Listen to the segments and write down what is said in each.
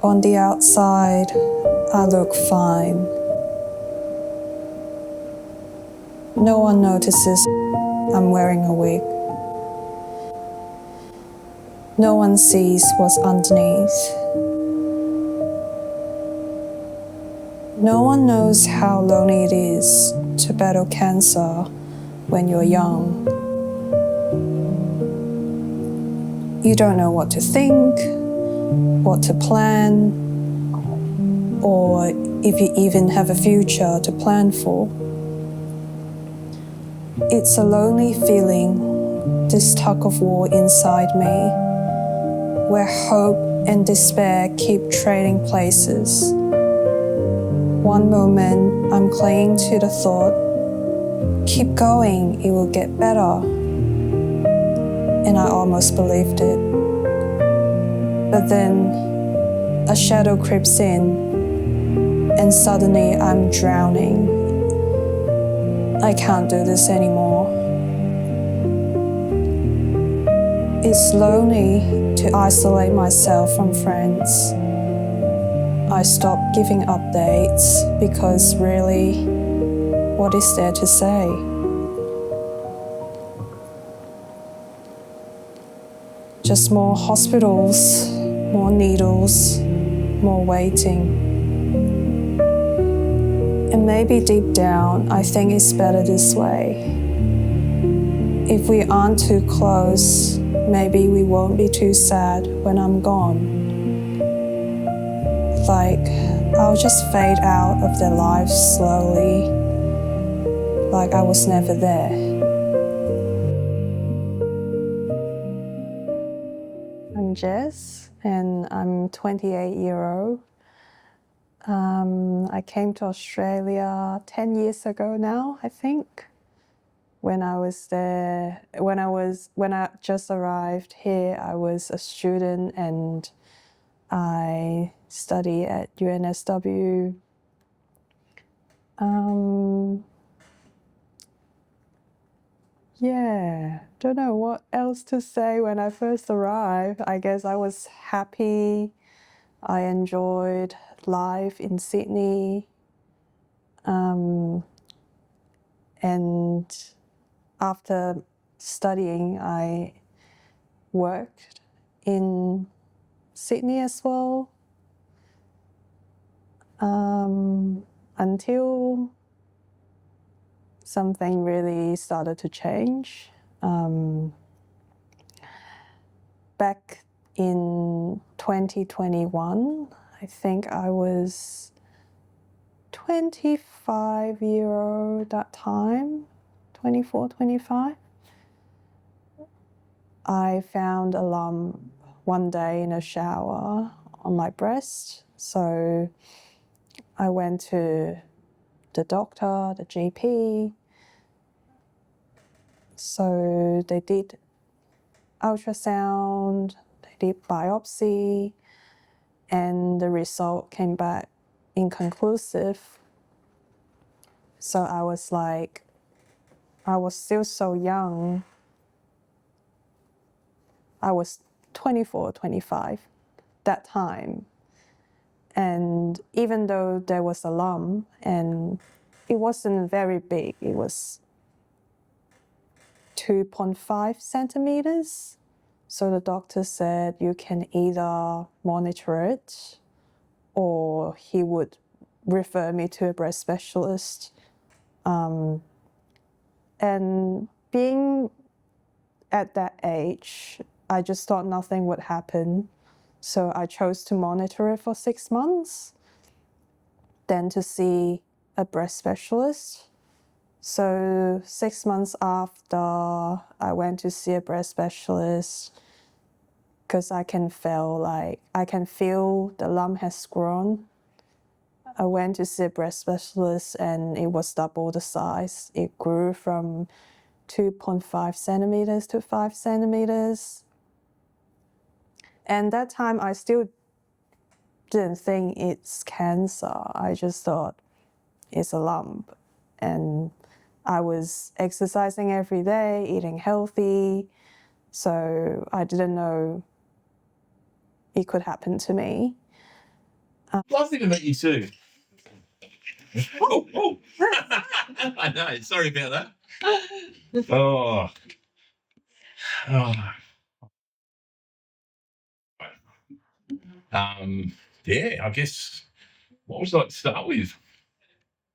On the outside, I look fine. No one notices I'm wearing a wig. No one sees what's underneath. No one knows how lonely it is to battle cancer when you're young. You don't know what to think, what to plan, or if you even have a future to plan for. It's a lonely feeling, this tug of war inside me, where hope and despair keep trading places. One moment, I'm clinging to the thought, keep going, it will get better. And I almost believed it. But then a shadow creeps in, and suddenly I'm drowning. I can't do this anymore. It's lonely to isolate myself from friends. I stopped giving updates because really, what is there to say? Just more hospitals, more needles, more waiting. And maybe deep down, I think it's better this way. If we aren't too close, maybe we won't be too sad when I'm gone. Like, I'll just fade out of their lives slowly, like I was never there. I'm Jess, and I'm 28-year-old. I came to Australia 10 years ago now, I think. When I just arrived here, I was a student and I study at UNSW. Don't know what else to say when I first arrived. I guess I was happy. I enjoyed life in Sydney. And after studying, I worked in Sydney as well. Until something really started to change. Back in 2021, I think I was 25-year-old that time, 24, 25. I found a lump one day in a shower on my breast. So I went to the doctor, the GP. So they did ultrasound, they did biopsy, and the result came back inconclusive. So I was still so young. I was 24, 25 that time. And even though there was a lump and it wasn't very big, it was 2.5 centimeters. So the doctor said you can either monitor it or he would refer me to a breast specialist. And being at that age, I just thought nothing would happen. So I chose to monitor it for 6 months, then to see a breast specialist. So 6 months after, I went to see a breast specialist because I can feel the lump has grown. I went to see a breast specialist and it was double the size. It grew from 2.5 centimeters to 5 centimeters. And that time I still didn't think it's cancer. I just thought it's a lump. And I was exercising every day, eating healthy, so I didn't know it could happen to me. Lovely to meet you too. Oh. I know. Sorry about that. Oh. Yeah, I guess what would you like to start with?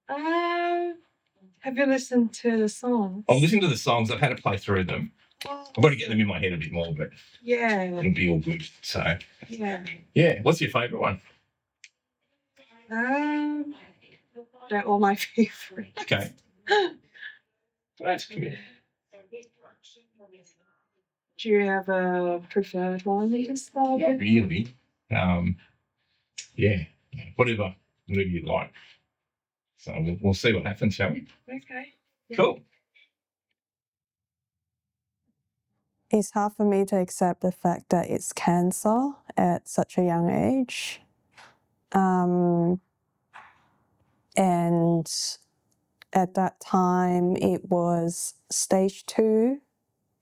Have you listened to the songs? I've listened to the songs. I've had to play through them. I've got to get them in my head a bit more, but Yeah. it'll be all good. So, Yeah. yeah. What's your favourite one? They're all my favorite. Okay. That's good. Do you have a preferred one that you start Not with? really. Yeah. Whatever you like. So we'll see what happens, shall we? Okay. Cool. It's hard for me to accept the fact that it's cancer at such a young age. And at that time, it was stage 2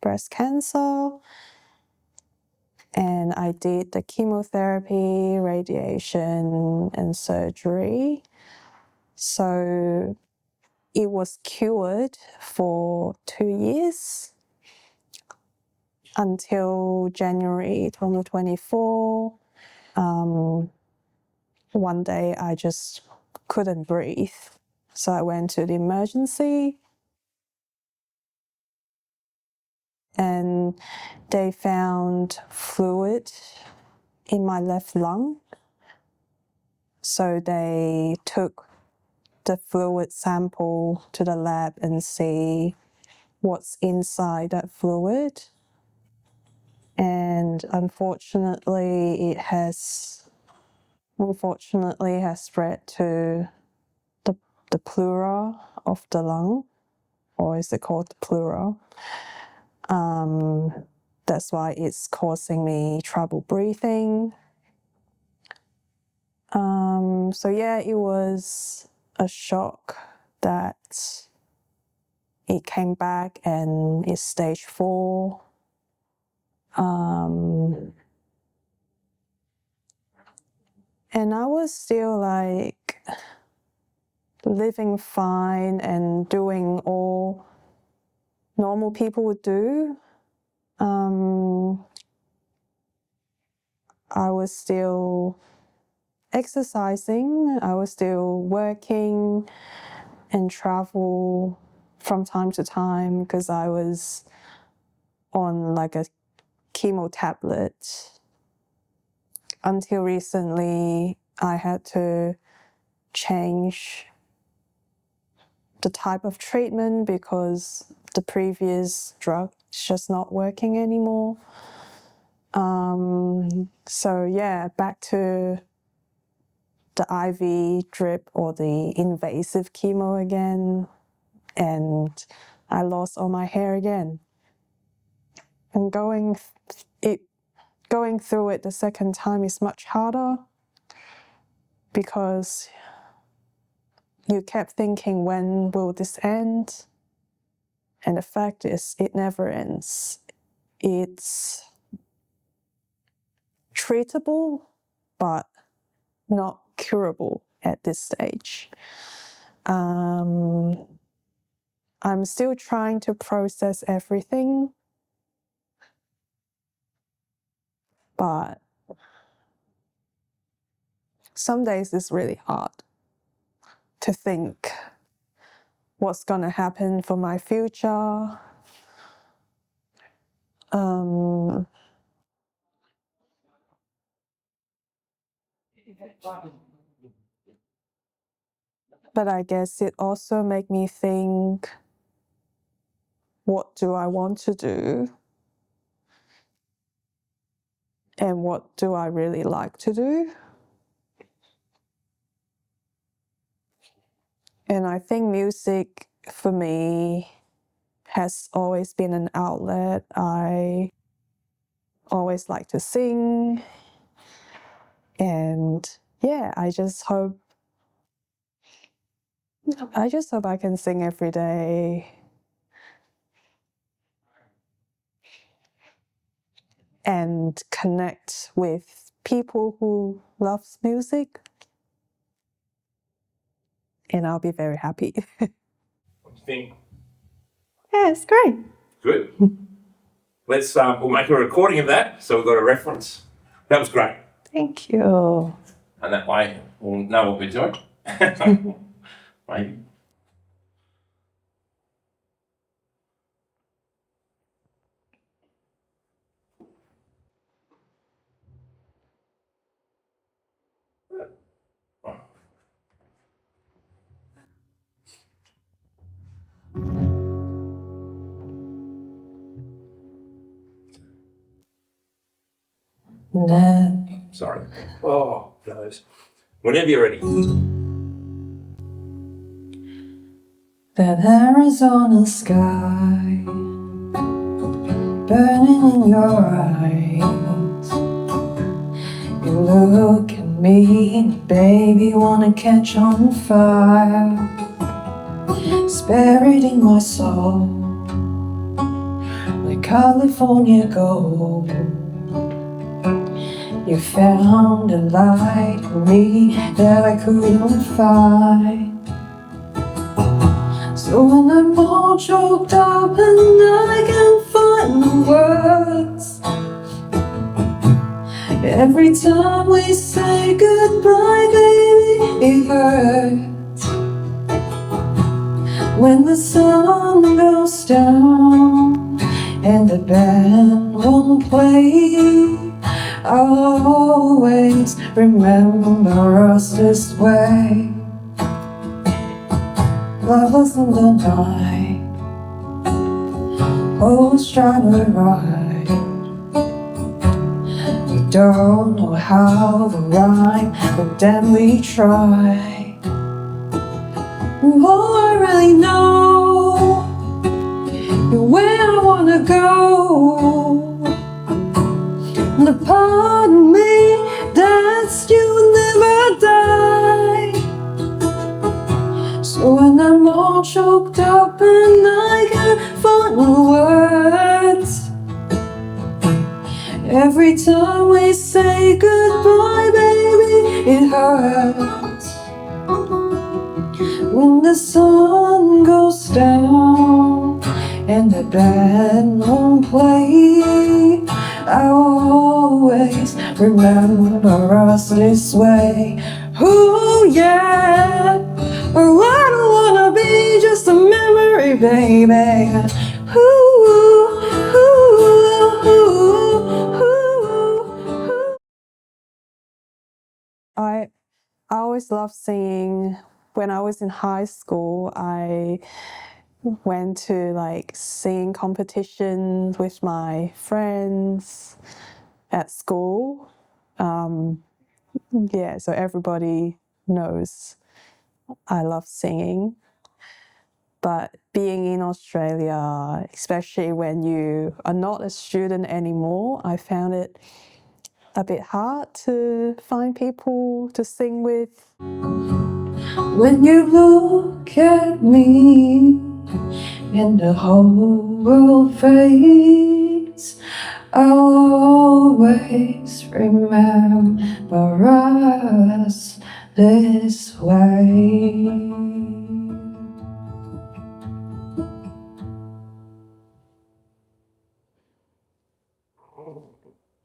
breast cancer. And I did the chemotherapy, radiation, and surgery. So it was cured for 2 years until January 2024. One day I just couldn't breathe. So I went to the emergency and they found fluid in my left lung. So they took the fluid sample to the lab and see what's inside that fluid. And unfortunately, it has spread to the pleura of the lung, or is it called the pleura? That's why it's causing me trouble breathing. So yeah, it was a shock that it came back and it's stage 4. And I was still like living fine and doing all normal people would do. I was still exercising, I was still working and travel from time to time because I was on like a chemo tablet. Until recently, I had to change the type of treatment because the previous drug is just not working anymore. So yeah, back to the IV drip or the invasive chemo again, and I lost all my hair again. And going through it the second time is much harder because you kept thinking, when will this end? And the fact is, it never ends. It's treatable, but not curable at this stage. I'm still trying to process everything, but some days it's really hard to think what's going to happen for my future. But I guess it also made me think, what do I want to do? And what do I really like to do? And I think music for me has always been an outlet. I always like to sing. And yeah, I just hope I just hope I can sing every day and connect with people who loves music, and I'll be very happy. What do you think? Yeah, it's great. Good. We'll make a recording of that so we've got a reference. That was great. Thank you. And that way we'll know what we're doing. Maybe. Sorry. Oh, those. Whenever you're ready. That Arizona sky burning in your eyes. You look at me and baby wanna catch on fire. It's buried in my soul like California gold. You found a light in me that I couldn't find. So when I'm all choked up and I can't find the words, every time we say goodbye, baby, it hurts. When the sun goes down and the band won't play, I'll always remember us this way. Love was in the night, always trying to ride. We don't know how to rhyme, but then we try. All I really know is where I wanna go. The part of me that's you never die. So when I'm all choked up and I can't find the words, every time we say goodbye, baby, it hurts. When the sun goes down and the band won't play, I'll always remember us this way. Ooh, yeah. Oh, I don't wanna be just a memory, baby. Ooh, ooh, ooh, ooh, ooh. I always loved singing. When I was in high school, I went to like singing competitions with my friends at school. Yeah, so everybody knows I love singing. But being in Australia, especially when you are not a student anymore, I found it a bit hard to find people to sing with. When you look at me and the whole world fades, I'll always remember us this way.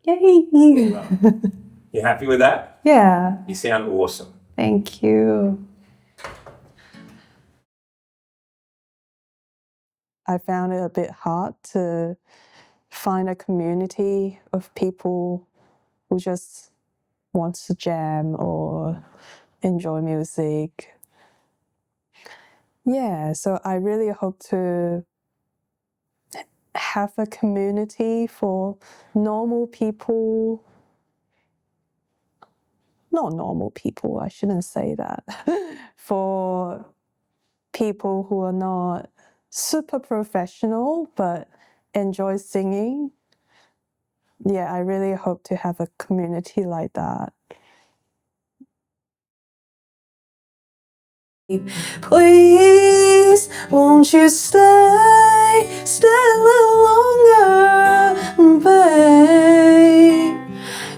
Yay! You happy with that? Yeah, You sound awesome. thank you. I found it a bit hard to find a community of people who just want to jam or enjoy music. Yeah, so I really hope to have a community for normal people. Not normal people, I shouldn't say that. For people who are not super professional but enjoy singing. Yeah, I really hope to have a community like that. Please, won't you stay a little longer, babe?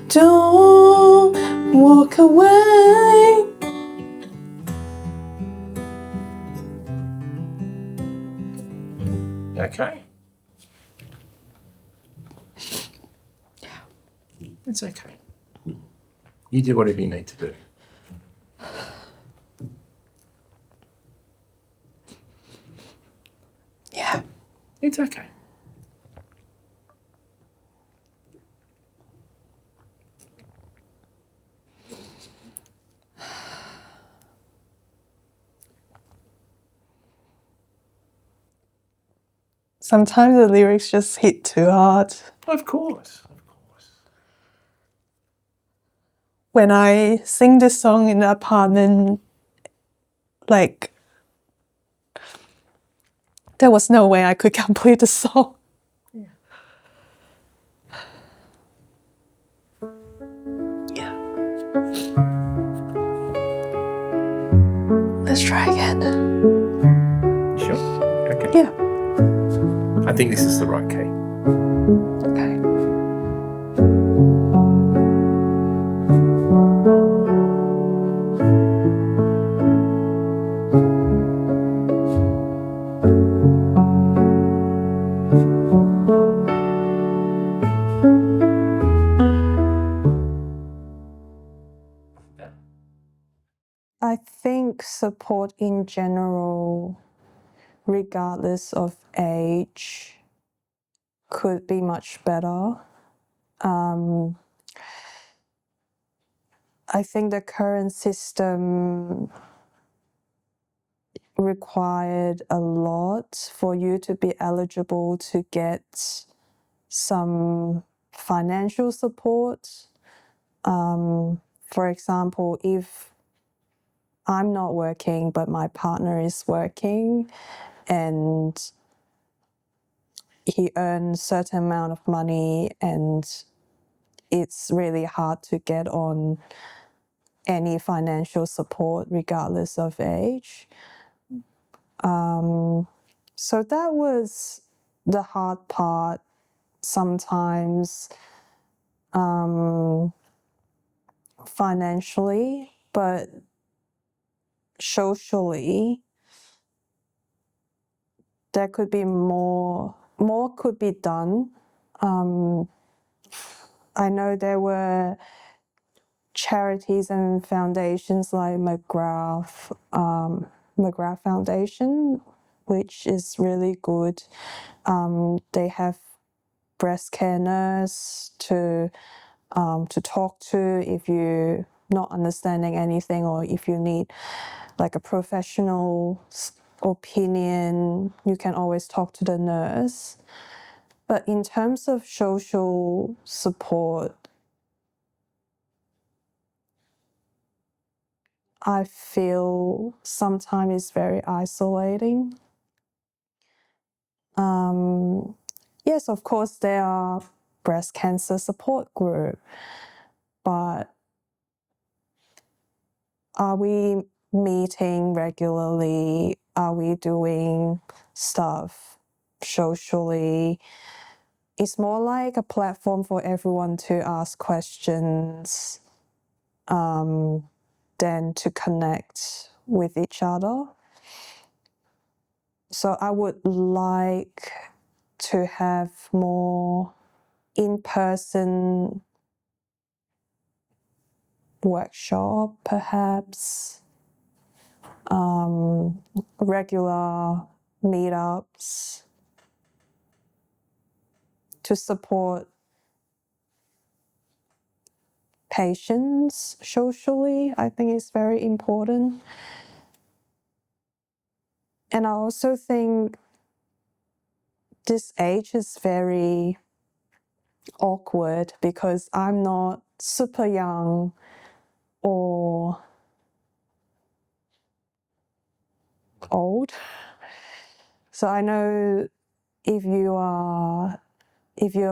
Don't walk away. Okay. It's okay. You do whatever you need to do. Yeah. It's okay. Sometimes the lyrics just hit too hard. Of course. When I sing this song in the apartment, like, there was no way I could complete the song. Yeah. Let's try again. Sure. Okay. Yeah. I think this is the right key. Okay. I think support in general, regardless of age, could be much better. I think the current system required a lot for you to be eligible to get some financial support. For example, if I'm not working but my partner is working and he earns certain amount of money and it's really hard to get on any financial support regardless of age. So that was the hard part sometimes, financially, but socially there could be more could be done. I know there were charities and foundations like McGrath Foundation, which is really good. They have breast care nurse to talk to if you're not understanding anything or if you need like a professional opinion, you can always talk to the nurse. But in terms of social support, I feel sometimes it's very isolating. Yes, of course, there are breast cancer support group, but are we meeting regularly? Are we doing stuff socially? It's more like a platform for everyone to ask questions, than to connect with each other. So I would like to have more in-person workshop, perhaps, regular meetups to support patients socially. I think it's very important. And I also think this age is very awkward because I'm not super young or old. So I know if you're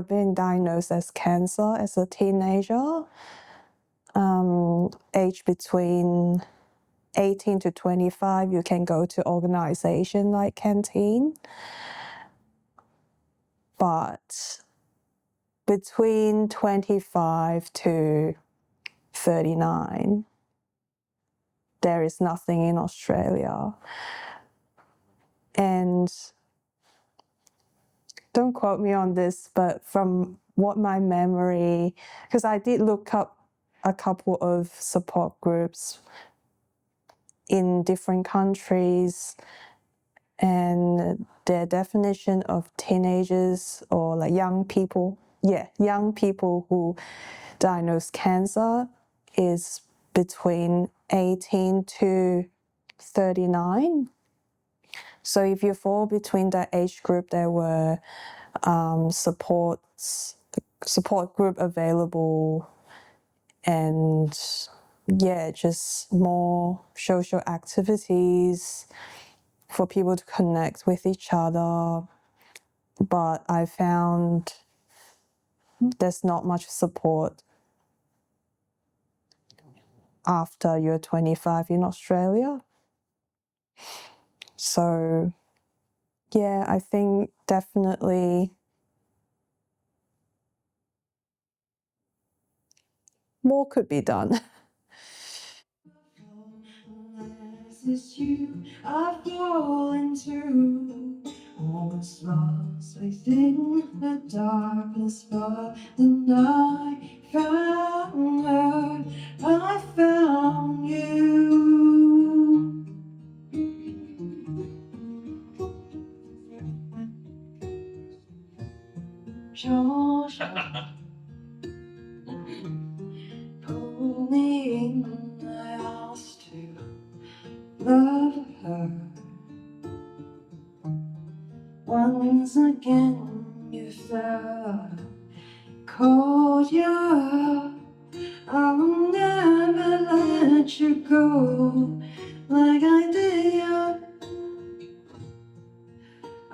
being diagnosed as cancer as a teenager, age between 18 to 25, you can go to organization like Canteen. But between 25 to 39, there is nothing in Australia. And don't quote me on this, but from what my memory, because I did look up a couple of support groups in different countries, and their definition of teenagers or like young people who diagnose cancer is between 18 to 39. So if you fall between that age group, there were support group available, and just more social activities for people to connect with each other. But I found there's not much support after you're 25 in Australia. So I think definitely more could be done. It's you I've fallen to, almost lost within the darkness, but then I found her, I found you. Georgia, pull me in, I asked to love her. Once again you fell, called you. I'll never let you go like I did.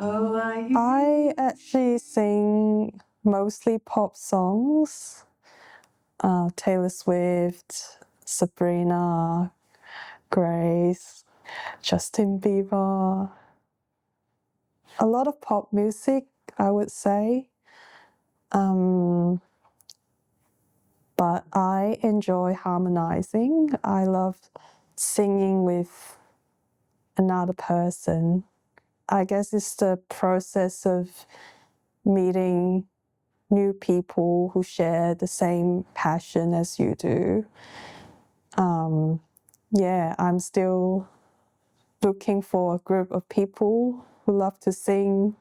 Oh, I actually sing mostly pop songs. Taylor Swift, Sabrina, Grace, Justin Bieber. A lot of pop music, I would say. But I enjoy harmonizing. I love singing with another person. I guess it's the process of meeting new people who share the same passion as you do. I'm still looking for a group of people who love to sing,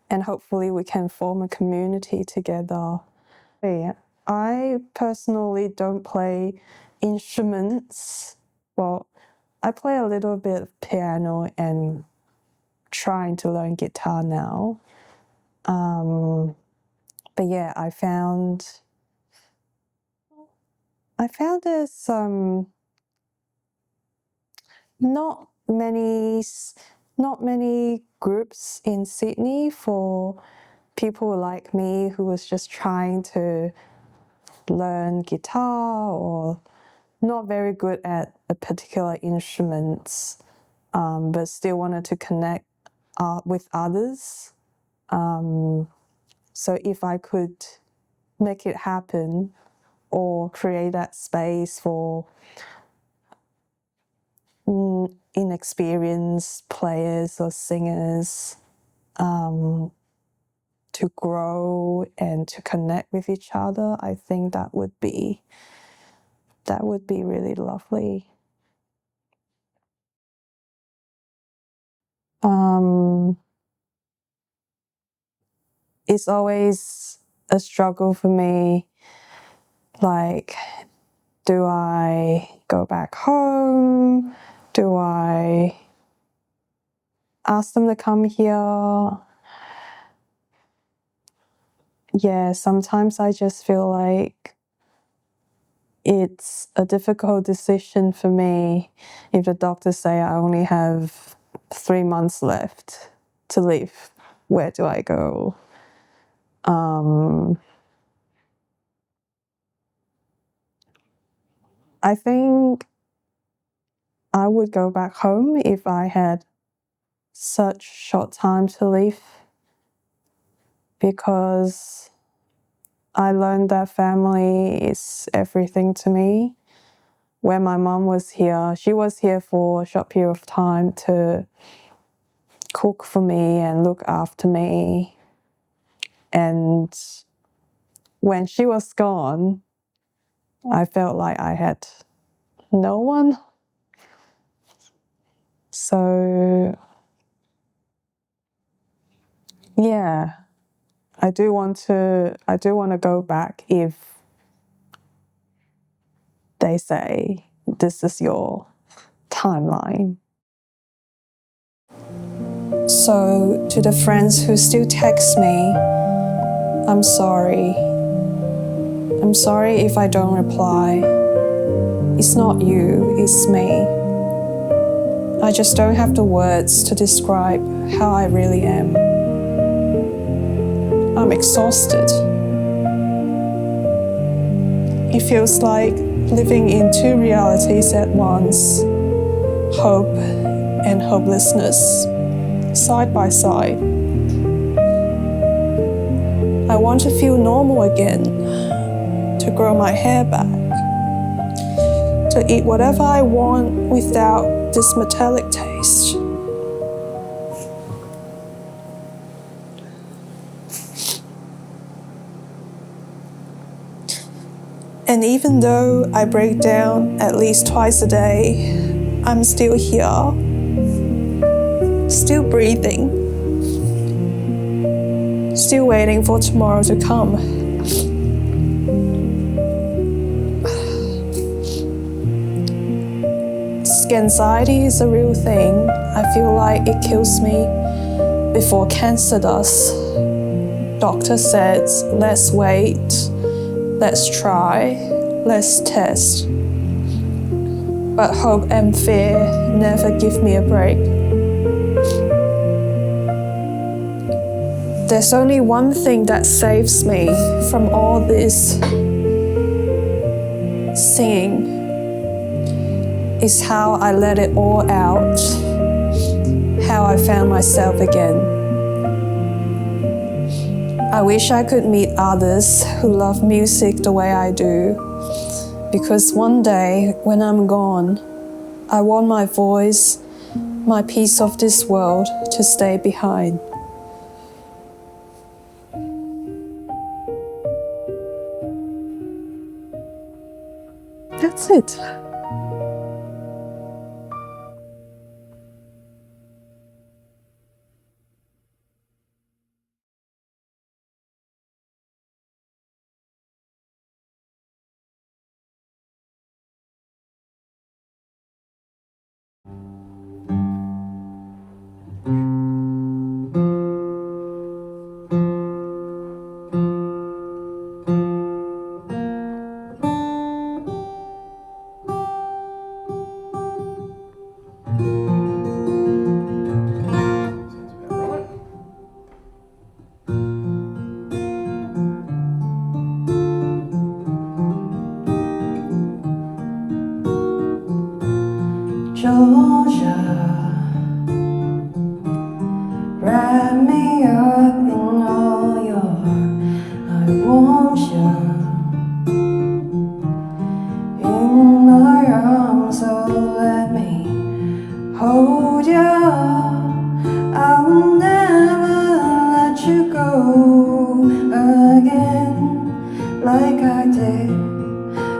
and hopefully we can form a community together. I personally don't play instruments. Well, I play a little bit of piano and trying to learn guitar now. But I found there's not many groups in Sydney for people like me who was just trying to learn guitar or not very good at a particular instrument, but still wanted to connect with others. So if I could make it happen or create that space for inexperienced players or singers to grow and to connect with each other, I think that would be really lovely. It's always a struggle for me, like, do I go back home? Do I ask them to come here? Sometimes I just feel like it's a difficult decision for me if the doctors say I only have 3 months left to live. Where do I go? I think I would go back home if I had such short time to live, because I learned that family is everything to me. When my mom was here, she was here for a short period of time to cook for me and look after me. And when she was gone, I felt like I had no one. So, yeah, I do want to go back if they say this is your timeline. So, to the friends who still text me, I'm sorry. I'm sorry if I don't reply. It's not you, it's me. I just don't have the words to describe how I really am. I'm exhausted. It feels like living in two realities at once, hope and hopelessness, side by side. I want to feel normal again, to grow my hair back, to eat whatever I want without this metallic taste. And even though I break down at least twice a day, I'm still here, still breathing, still waiting for tomorrow to come. Anxiety is a real thing. I feel like it kills me before cancer does. Doctor says, let's wait, let's try, let's test. But hope and fear never give me a break. There's only one thing that saves me from all this singing. Is how I let it all out, how I found myself again. I wish I could meet others who love music the way I do, because one day when I'm gone, I want my voice, my piece of this world to stay behind. That's it. Georgia, wrap me up in all your I want you in my arms, so let me hold you. I will never let you go again like I did.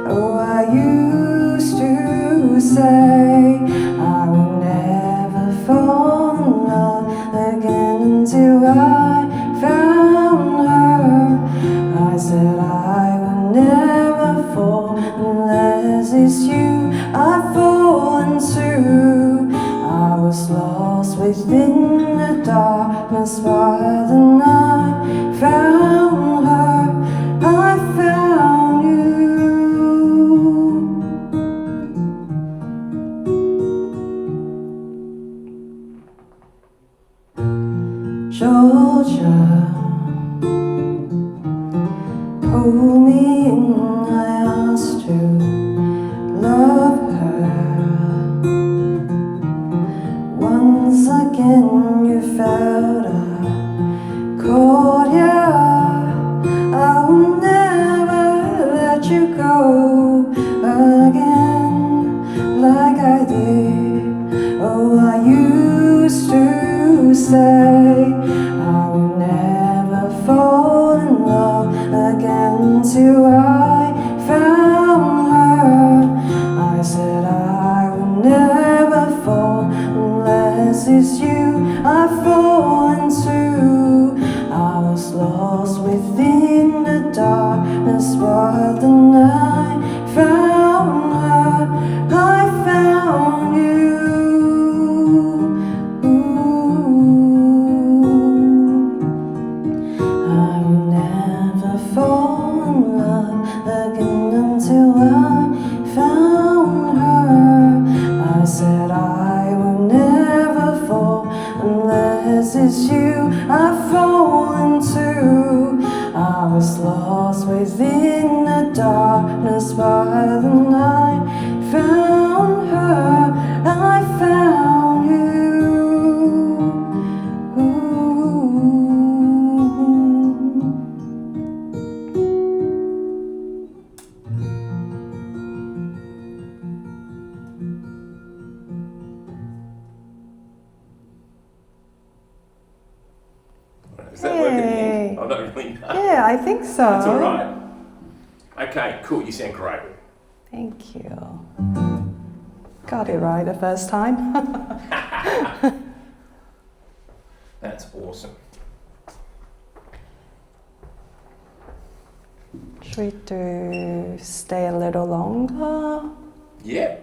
Oh, I used to say I will never fall in love again until I found her. I said I would never fall unless it's you I've fallen to. I was lost within the darkness by the night found her. I found you. lost within the darkness by the night. Found her, I found you. Is that working Hey. again? I don't really know. Yeah, I think so. That's all right. Okay, cool. You sound great. Thank you. Got it right the first time. That's awesome. Should we do stay a little longer? Yeah.